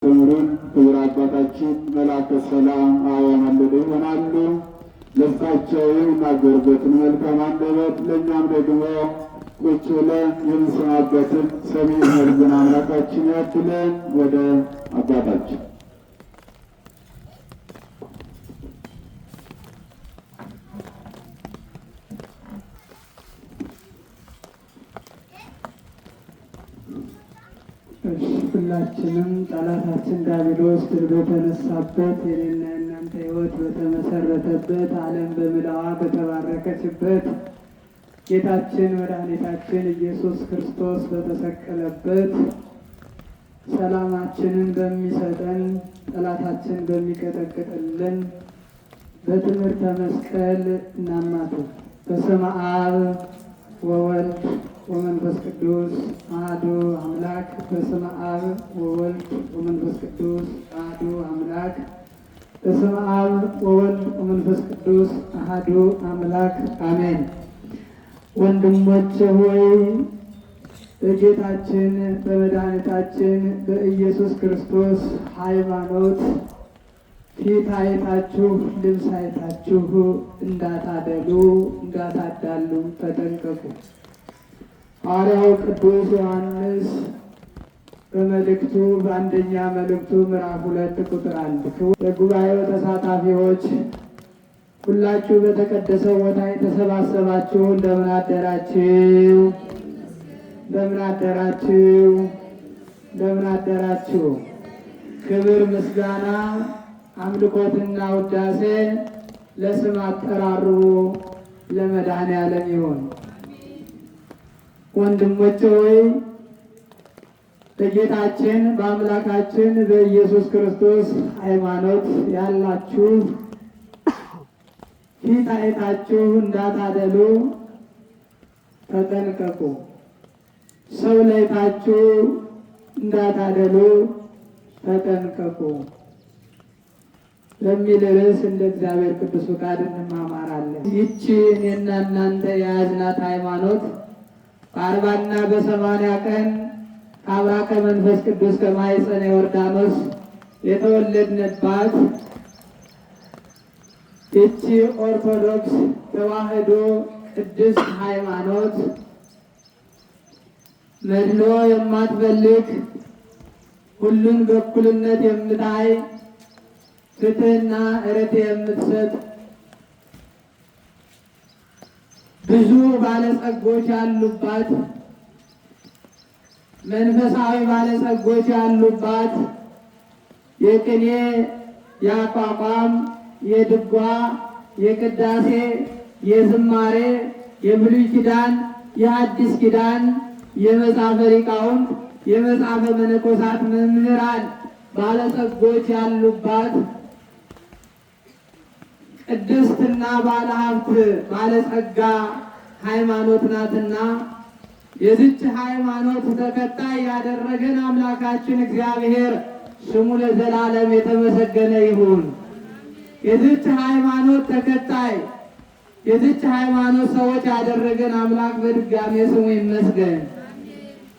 ክብሩን ክቡር አባታችን መላከ ሰላም አያመልጡ ይሆናሉ። ለእሳቸው የሚናገሩበትን መልካም አንደበት ለእኛም ደግሞ ቁጭ ብለን የምንሰማበትን ሰሚ መርዝን አምላካችን ያድለን። ወደ አባታችን ሁላችንም ጠላታችን ዲያብሎስ ድል በተነሳበት የኔና የእናንተ ሕይወት በተመሰረተበት ዓለም በምልአዋ በተባረከችበት ጌታችን መድኃኒታችን ኢየሱስ ክርስቶስ በተሰቀለበት ሰላማችንን በሚሰጠን ጠላታችን በሚቀጠቅጥልን በትምህርተ መስቀል እናማትብ። በስመ አብ ወወልድ ወመንፈስ ቅዱስ አሐዱ አምላክ። በስመ አብ ወወልድ ወመንፈስ ቅዱስ አሐዱ አምላክ። በስመ አብ ወወልድ ወመንፈስ ቅዱስ አሐዱ አምላክ አሜን። ወንድሞቼ ሆይ በጌታችን በመድኃኒታችን በኢየሱስ ክርስቶስ ሃይማኖት ፊት አይታችሁ ልብስ አይታችሁ እንዳታደሉ እንዳታዳሉ ተጠንቀቁ። ሐዋርያው ቅዱስ ዮሐንስ በመልእክቱ በአንደኛ መልእክቱ ምዕራፍ 2 ቁጥር 1 የጉባኤው ተሳታፊዎች ሁላችሁ በተቀደሰው ቦታ የተሰባሰባችሁ እንደምን አደራችሁ? እንደምን አደራችሁ? እንደምን አደራችሁ? ክብር ምስጋና አምልኮትና ውዳሴ ለስም አጠራሩ ለመድኃኔዓለም ይሁን። ወንድሞቼ ሆይ በጌታችን በአምላካችን በኢየሱስ ክርስቶስ ሃይማኖት ያላችሁ ፊት አይታችሁ እንዳታደሉ ተጠንቀቁ። ሰው ላይታችሁ እንዳታደሉ ተጠንቀቁ ለሚል ርዕስ እንደ እግዚአብሔር ቅዱስ ፈቃድ እንማማራለን። ይህች እኔና እናንተ የያዝናት ሃይማኖት በ40 እና በ80 ቀን ከአብራ ከመንፈስ ቅዱስ ከማኅፀነ ዮርዳኖስ የተወለድንባት ይህች ኦርቶዶክስ ተዋሕዶ ቅድስት ሃይማኖት መድሎ የማትፈልግ ሁሉን በእኩልነት የምታይ ፍትሕና ርትዕ የምትሰጥ ብዙ ባለጸጎች ያሉባት መንፈሳዊ ባለጸጎች ያሉባት የቅኔ የአቋቋም የድጓ የቅዳሴ የዝማሬ የብሉይ ኪዳን የሐዲስ ኪዳን የመጽሐፈ ሊቃውንት የመጽሐፈ መነኮሳት መምህራን ባለጸጎች ያሉባት ቅድስትና ባለሀብት ባለጸጋ ሃይማኖት ናትና የዚች ሃይማኖት ተከታይ ያደረገን አምላካችን እግዚአብሔር ስሙ ለዘላለም የተመሰገነ ይሁን። የዚች ሃይማኖት ተከታይ የዚች ሃይማኖት ሰዎች ያደረገን አምላክ በድጋሜ ስሙ ይመስገን።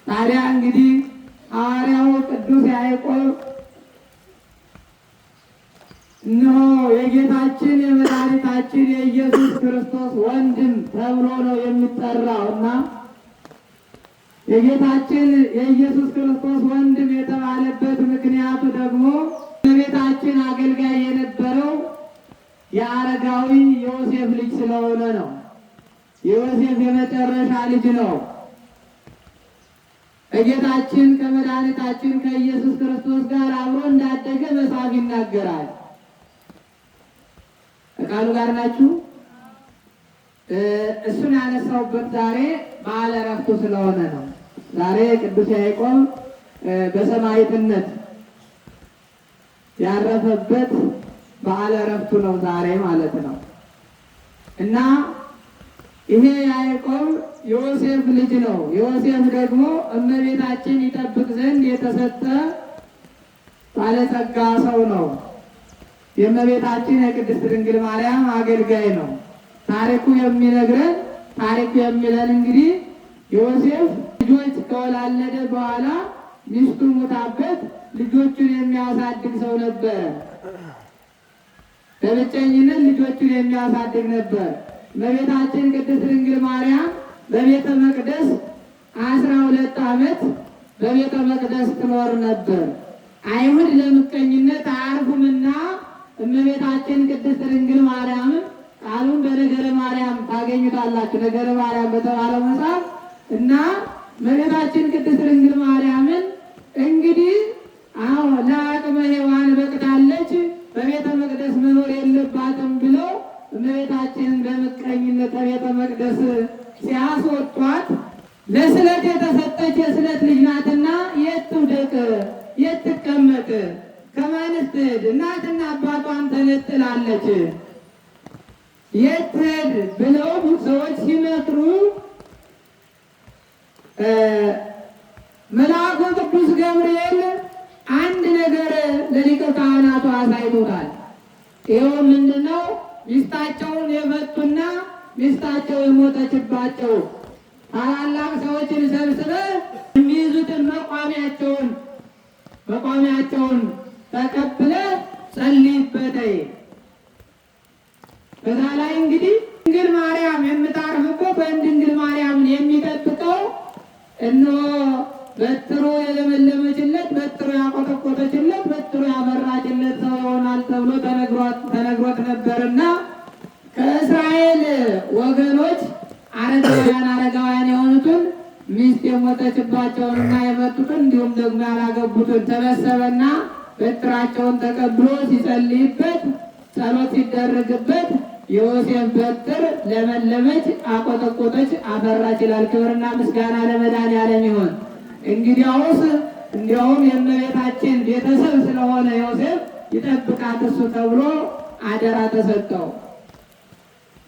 ታዲያ እንግዲህ ሐዋርያው ቅዱስ ያዕቆብ እነሆ የጌታችን የመድኃኒታችን የኢየሱስ ክርስቶስ ወንድም ተብሎ ነው የሚጠራውና የጌታችን የኢየሱስ ክርስቶስ ወንድም የተባለበት ምክንያቱ ደግሞ የቤታችን አገልጋይ የነበረው የአረጋዊ ዮሴፍ ልጅ ስለሆነ ነው። የዮሴፍ የመጨረሻ ልጅ ነው። ከጌታችን ከመድኃኒታችን ከኢየሱስ ክርስቶስ ጋር አብሮ እንዳደገ መጽሐፍ ይናገራል። ከቃሉ ጋር ናችሁ? እሱን ያነሳውበት ዛሬ በዓለ ዕረፍቱ ስለሆነ ነው። ዛሬ ቅዱስ ያዕቆብ በሰማዕትነት ያረፈበት በዓለ ዕረፍቱ ነው ዛሬ ማለት ነው። እና ይሄ ያዕቆብ ዮሴፍ ልጅ ነው። ዮሴፍ ደግሞ እመቤታችን ይጠብቅ ዘንድ የተሰጠ ባለጸጋ ሰው ነው። የእመቤታችን የቅድስት ድንግል ማርያም አገልጋይ ነው። ታሪኩ የሚለን እንግዲህ ዮሴፍ ልጆች ከወላለደ በኋላ ሚስቱ ሙታበት ልጆቹን የሚያሳድግ ሰው ነበረ። በብቸኝነት ልጆቹን የሚያሳድግ ነበር። እመቤታችን ቅድስት ድንግል ማርያም በቤተ መቅደስ 12 ዓመት በቤተ መቅደስ ትኖር ነበር። አይሁድ ለምቀኝነት አያርፉምና እመቤታችን ቅድስት ድንግል ማርያምን ቃሉን በነገረ ማርያም ታገኙታላችሁ። ነገረ ማርያም በተባለው መጽሐፍ እና እመቤታችን ቅድስት ድንግል ማርያምን እንግዲህ ለአቅመ ሔዋን በቅታለች፣ በቤተ መቅደስ መኖር የለባትም ብለው እመቤታችንን በምቀኝነት ከቤተ መቅደስ ሲያስወጧት ለስለት የተሰጠች የስለት ልጅ ናትና የት ትውደቅ የት ትቀመጥ ከማንስ ትሄድ እናትና አባቷን ተነጥላለች የት ትሄድ ብለው ሰዎች ሲመክሩ መልአኩ ቅዱስ ገብርኤል አንድ ነገር ለሊቀ ካህናቱ አሳይቶታል። ይኸው ምንድነው? ሚስታቸውን የፈቱና ሚስታቸው የሞተችባቸው ታላላቅ ሰዎችን ሰብስበህ የሚይዙትን መቋሚያቸውን ተቀብለህ ጸልይበት። በዛ ላይ እንግዲህ ድንግል ማርያም የምታርፍበት ወይም ድንግል ማርያምን የሚጠብቀው እነሆ በትሩ የለመለመችለት፣ በትሩ ያቆጠቆጠችለት፣ በትሩ ያበራችለት ሰው ይሆናል ተብሎ ተነግሮት ነበርና ከእስራኤል ወገኖች አረጋውያን የሆኑትን ሚስት የሞተችባቸውንና የመጡትን እንዲሁም ደግሞ ያላገቡትን ሰበሰበና በትራቸውን ተቀብሎ ሲጸልይበት ጸሎት ሲደረግበት የዮሴፍ በትር ለመለመች፣ አቆጠቆጠች፣ አፈራች ይላል። ክብርና ምስጋና ለመድኃኔዓለም ይሁን። እንዲያውም የእመቤታችን ቤተሰብ ስለሆነ ዮሴፍ ይጠብቃት እሱ ተብሎ አደራ ተሰጠው።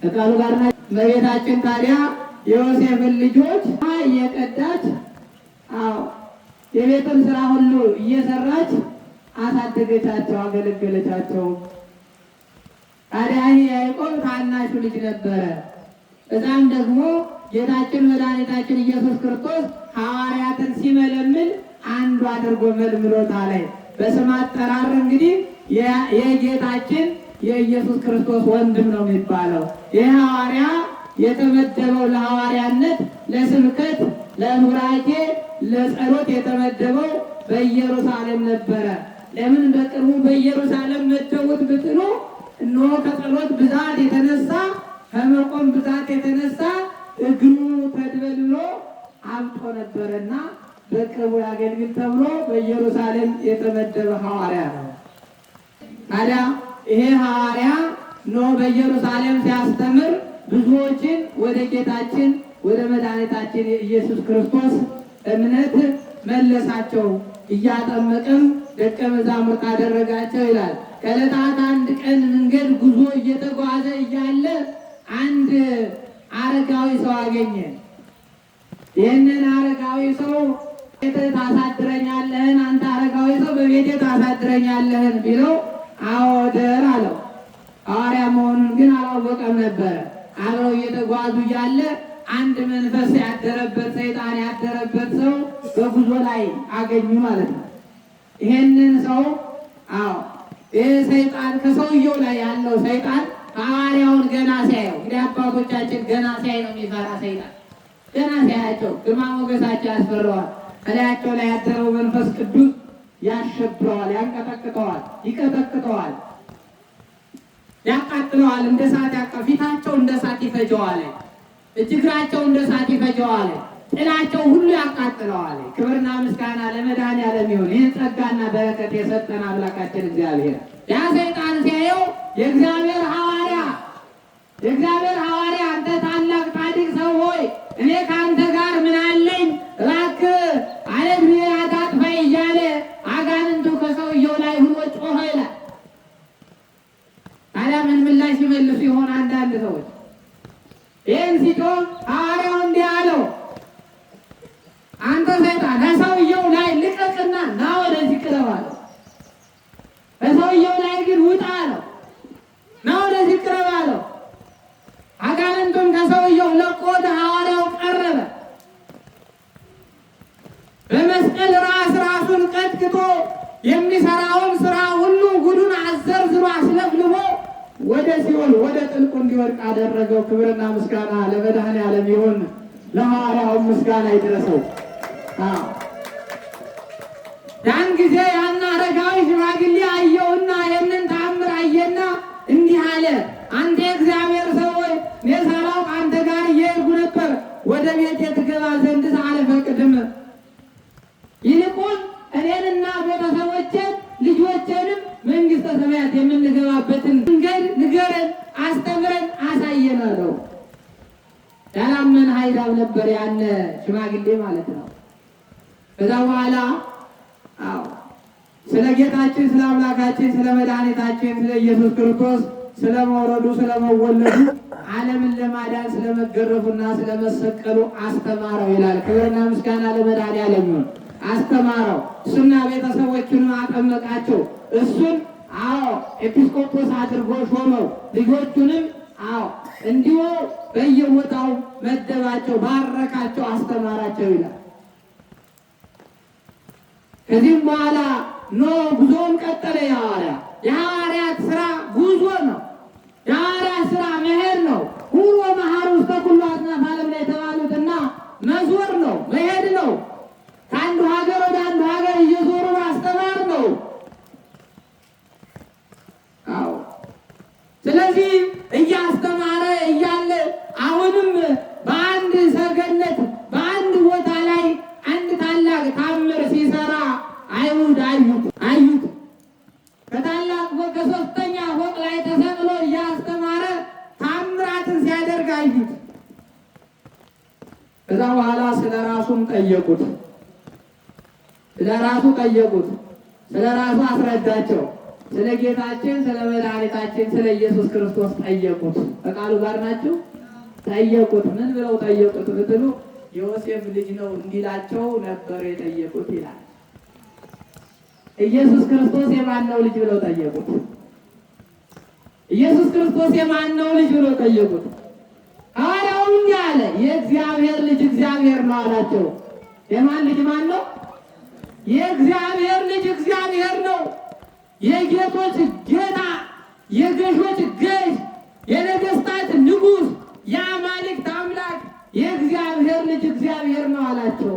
ከቃሉ ጋር እመቤታችን ታዲያ የዮሴፍን ልጆች እየቀዳች የቤትን ስራ ሁሉ እየሰራች አሳደገቻቸው፣ አገለገለቻቸው። ታዲያ ያዕቆብ ታናሹ ልጅ ነበረ። እዛም ደግሞ ጌታችን መድኃኒታችን ኢየሱስ ክርስቶስ ሐዋርያትን ሲመለምል አንዱ አድርጎ መልምሎታል። በስም አጠራር እንግዲህ የጌታችን የኢየሱስ ክርስቶስ ወንድም ነው የሚባለው። ይህ ሐዋርያ የተመደበው ለሐዋርያነት፣ ለስብከት፣ ለኑራኬ፣ ለጸሎት የተመደበው በኢየሩሳሌም ነበረ። ለምን በቅርቡ በኢየሩሳሌም መተውት ብትሉ እነሆ ከጸሎት ብዛት የተነሳ ከመቆም ብዛት የተነሳ እግሩ ተድበልሎ አብጦ ነበረና በቅርቡ ያገልግል ተብሎ በኢየሩሳሌም የተመደበ ሐዋርያ ነው። ታዲያ ይሄ ሐዋርያ በኢየሩሳሌም ሲያስተምር ብዙዎችን ወደ ጌታችን ወደ መድኃኒታችን ኢየሱስ ክርስቶስ እምነት መለሳቸው፣ እያጠመቀም ደቀ መዛሙርት አደረጋቸው ይላል። ከዕለታት አንድ ቀን መንገድ ጉዞ እየተጓዘ እያለ አንድ አረጋዊ ሰው አገኘ። ይህንን አረጋዊ ሰው ቤት ታሳድረኛለህን? አንተ አረጋዊ ሰው በቤቴ ታሳድረኛለህን ቢለው አዎ ደር አለው። ሐዋርያ መሆኑን ግን አላወቀም ነበረ። አብረው እየተጓዙ እያለ አንድ መንፈስ ያደረበት ሰይጣን ያደረበት ሰው በጉዞ ላይ አገኙ ማለት ነው። ይሄንን ሰው ይህ ሰይጣን ከሰውየው ላይ ያለው ሰይጣን ሐዋርያውን ገና ሲያየው፣ እንግዲህ አባቶቻችን ገና ሲያይ ነው የሚፈራ ሰይጣን። ገና ሲያያቸው ግርማ ሞገሳቸው ያስፈራዋል። ከላያቸው ላይ ያደረው መንፈስ ቅዱስ ያሸብረዋል፣ ያንቀጠቅጠዋል፣ ይቀጠቅጠዋል፣ ያቃጥለዋል። እንደ እሳት ፊታቸው እንደ እሳት ይፈጀዋል፣ እጅግራቸው እንደ እሳት ይፈጀዋል፣ ጥላቸው ሁሉ ያቃጥለዋል። ክብርና ምስጋና ለመድኃኔዓለም ይሁን። ይህን ጸጋና በረከት የሰጠን አምላካችን እግዚአብሔር ያ ሰይጣን ሲያየው የእግዚአብሔር ሐዋርያ አንተ ታላቅ ጻድቅ ሰው ሆይ እኔ ከአንተ ጋር ምን አለኝ? እባክህ አለድሜ አታጥፋኝ እያለ አጋንንቱ ከሰውየው ላይ ሁኖ ጮኸ ይላል። ታዲያ ምን ምላሽ ሲመልሱ ይሆን አንዳንድ ሰዎች? ይህን ሲጮህ ሐዋርያው እንዲህ አለው፣ አንተ ሰይጣን ከሰውየው ላይ ልቀቅና ና ወደዚህ ቅረብ አለው። ከሰውየው ላይ ግን ውጣ አለው። ና ወደዚህ ቅረብ አለው። አጋንንቱን ከሰውየው ለቆ ወደ ሐዋርያው ቀረበ። በመስቀል ራሱን ቀጥቅጦ የሚሰራውን ስራ ሁሉ ጉዱን አዘርዝሮ አስለፍልፎ ወደ ሲኦል ወደ ጥልቁ እንዲወድቅ አደረገው። ክብርና ምስጋና ለመድኃኔዓለም ይሁን። ለሐዋርያው ምስጋና ይድረሰው። ያን ጊዜ ያን አረጋዊ ሽማግሌ አየውና ይህንን ተአምር አየና እንዲህ አለ፣ አንተ የእግዚአብሔር ሰው ሆይ እኔ ሳላውቅ አንተ ጋር እየሄድኩ ነበር፣ ወደ ቤቴ ትገባ ዘንድ አልፈቅድም። ይልቁን እኔንና ቤተሰቦቼን ልጆቼንም መንግሥተ ሰማያት የምንገባበትን መንገድ ንገረን፣ አስተምረን፣ አሳየን አለው። ያላመነ ኃይዳም ነበር ያነ ሽማግሌ ማለት ነው። ከዛ በኋላ ስለ ጌታችን ስለ አምላካችን ስለ መድኃኒታችን ስለ ኢየሱስ ክርስቶስ ስለ መውረዱ ስለ መወለዱ ዓለምን ለማዳን ስለ መገረፉና ስለ መሰቀሉ አስተማረው ይላል። ክብርና ምስጋና ለመድኃኔዓለም ይሁን። አስተማረው፣ እሱና ቤተሰቦቹንም አጠመቃቸው። እሱን ኤጲስቆጶስ አድርጎ ሾመው። ልጆቹንም እንዲሁ በየቦታው መደባቸው፣ ባረካቸው፣ አስተማራቸው ይላል። ከዚህም በኋላ ጉዞውን ቀጠለ። የሐዋርያት ስራ ጉዞ ነው። የሐዋርያት ስራ መሄድ ነው። ሁሉ መሐሩ ውስተ ኩሉ አጽናፈ ዓለም ላይ የተባሉትና መዞር ነው፣ መሄድ ነው። ከአንዱ ሀገር ወደ አንዱ ሀገር እየዞሩ ማስተማር ነው። ስለዚህ እያስተማረ እያለ አሁንም በአንድ ሰገነት በአንድ ቦታ ላይ አንድ ታላቅ ታምር ሲሰራ አይሁድ አዩት። ከታላቅ ፎቅ ከሶስተኛ ፎቅ ላይ ተሰቅሎ እያስተማረ ታምራትን ሲያደርግ አዩት። ከዛ በኋላ ስለ ራሱም ጠየቁት። ስለ ራሱ አስረዳቸው። ስለ ጌታችን ስለ መድኃኒታችን ስለ ኢየሱስ ክርስቶስ ጠየቁት። ከቃሉ ጋር ናችሁ? ጠየቁት። ምን ብለው ጠየቁት ብትሉ ዮሴፍ ልጅ ነው እንዲላቸው ነበር የጠየቁት ይላል። ኢየሱስ ክርስቶስ የማን ነው ልጅ ብለው ጠየቁት። ኢየሱስ ክርስቶስ የማን ነው ልጅ ብለው ጠየቁት። ሐዋርያው እንዲህ አለ፣ የእግዚአብሔር ልጅ እግዚአብሔር ነው አላቸው። የማን ልጅ ማን ነው? የእግዚአብሔር ልጅ እግዚአብሔር ነው። የጌቶች ጌታ፣ የገዦች ገዥ፣ የነገስታት ንጉሥ፣ የአማልክት አምላክ የእግዚአብሔር ልጅ እግዚአብሔር ነው አላቸው።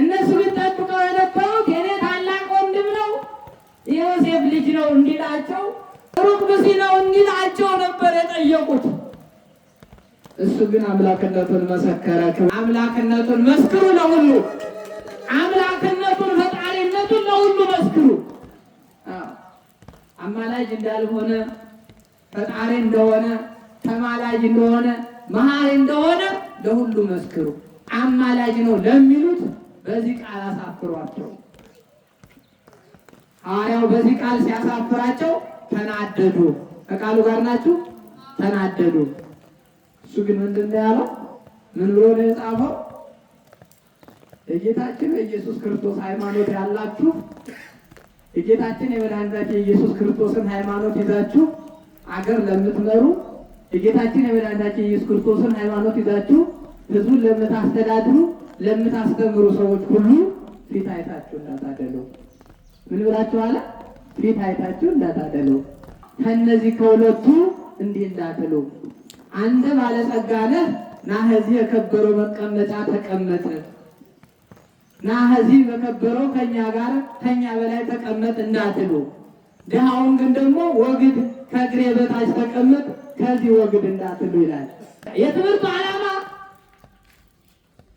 እነሱ ግን ጠብቀው የነበሩት የኔ ታላቅ ወንድም ነው የዮሴፍ ልጅ ነው እንዲላቸው፣ ሩቅ ብእሲ ነው እንዲላቸው ነበር የጠየቁት። እሱ ግን አምላክነቱን መሰከረ። አምላክነቱን መስክሩ ለሁሉ፣ አምላክነቱን ፈጣሪነቱን ለሁሉ መስክሩ። አማላጅ እንዳልሆነ ፈጣሪ እንደሆነ ተማላጅ እንደሆነ መሐሪ እንደሆነ ለሁሉ መስክሩ። አማላጅ ነው ለሚሉት በዚህ ቃል አሳፍሯቸው። ሐዋርያው በዚህ ቃል ሲያሳፍራቸው ተናደዱ። ከቃሉ ጋር ናችሁ? ተናደዱ። እሱ ግን ምንድን ነው ያለው? ምን ብሎ ነው የጻፈው? የጌታችን የኢየሱስ ክርስቶስ ሃይማኖት ያላችሁ የጌታችን የመድኃኒታችን የኢየሱስ ክርስቶስን ሃይማኖት ይዛችሁ አገር ለምትመሩ የጌታችን የመድኃኒታችን የኢየሱስ ክርስቶስን ሃይማኖት ይዛችሁ ሕዝቡን ለምታስተዳድሩ ለምታስተምሩ ሰዎች ሁሉ ፊት አይታችሁ እንዳታደሉ። ምን ብላችሁ አለ? ፊት አይታችሁ እንዳታደሉ። ከነዚህ ከሁለቱ እንዲህ እንዳትሉ፣ አንተ ባለጸጋ ነህ፣ ና ከዚህ የከበረው መቀመጫ ተቀመጥ፣ ና ከዚህ በከበረው ከኛ ጋር ከኛ በላይ ተቀመጥ እንዳትሉ፣ ድሃውን ግን ደግሞ ወግድ ከእግሬ በታች ተቀመጥ ከዚህ ወግድ እንዳትሉ ይላል። የትምህርቱ ዓላማ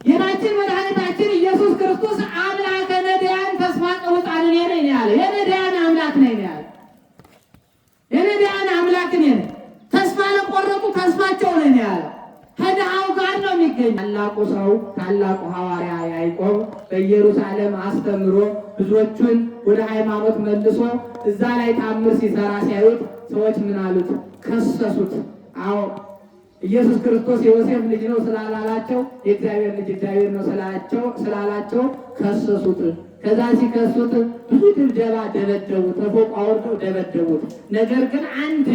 ጌታችን መድኃኒታችን ኢየሱስ ክርስቶስ አምላከ ነዳያን ተስፋ ቀውጣን እኔ ነኝ ያለ፣ የነዳያን አምላክ ነኝ ያለ፣ የነዳያን አምላክ ነኝ፣ ተስፋ ለቆረጡ ተስፋቸው ነኝ ያለ፣ ከድሃው ጋር ነው የሚገኝ። ታላቁ ሰው ታላቁ ሐዋርያ ያዕቆብ በኢየሩሳሌም አስተምሮ ብዙዎቹን ወደ ሃይማኖት መልሶ እዛ ላይ ታምር ሲሰራ ሲያዩት ሰዎች ምን አሉት? ከሰሱት። ኢየሱስ ክርስቶስ የዮሴፍ ልጅ ነው ስላላላቸው የእግዚአብሔር ልጅ እግዚአብሔር ነው ስላላቸው ከሰሱት። ከዛ ሲከሱት ብዙ ድብደባ ደበደቡት፣ ተፎቅ አውርደው ደበደቡት። ነገር ግን አንድ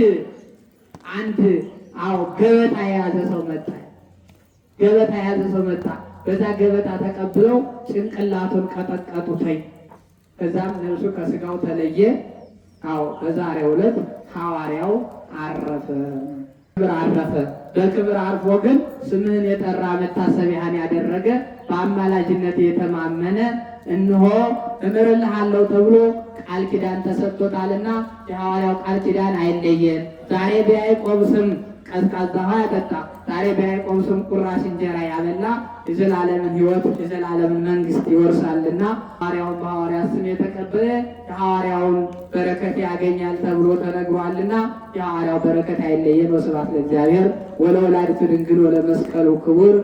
ገበታ የያዘ ሰው መጣ። በዛ ገበታ ተቀብለው ጭንቅላቱን ቀጠቀጡት። ከዛም ነፍሱ ከስጋው ተለየ። አዎ በዛሬው ዕለት ሐዋርያው አረፈ፣ ክብር አረፈ። በክብር አርፎ ግን ስምህን የጠራ መታሰቢያን ያደረገ በአማላጅነት የተማመነ እንሆ እምርልሃለሁ ተብሎ ቃል ኪዳን ተሰጥቶታልና የሐዋርያው ቃል ኪዳን አይለየን። ዛሬ በያዕቆብ ስም ቀዝቃዛ ውሃ ያጠጣ፣ ዛሬ በያዕቆብ ስም ቁራሽ እንጀራ ያበላ የዘላለምን ሕይወት የዘላለምን መንግሥት ይወርሳልና ሐዋርያውን በሐዋርያ ስም የተቀበለ የሐዋርያውን በረከት ያገኛል ተብሎ ተነግሯልና የሐዋርያው በረከት አይለየን። ወስብሐት ለእግዚአብሔር ወለወላዲቱ ድንግል ወለመስቀሉ ክቡር።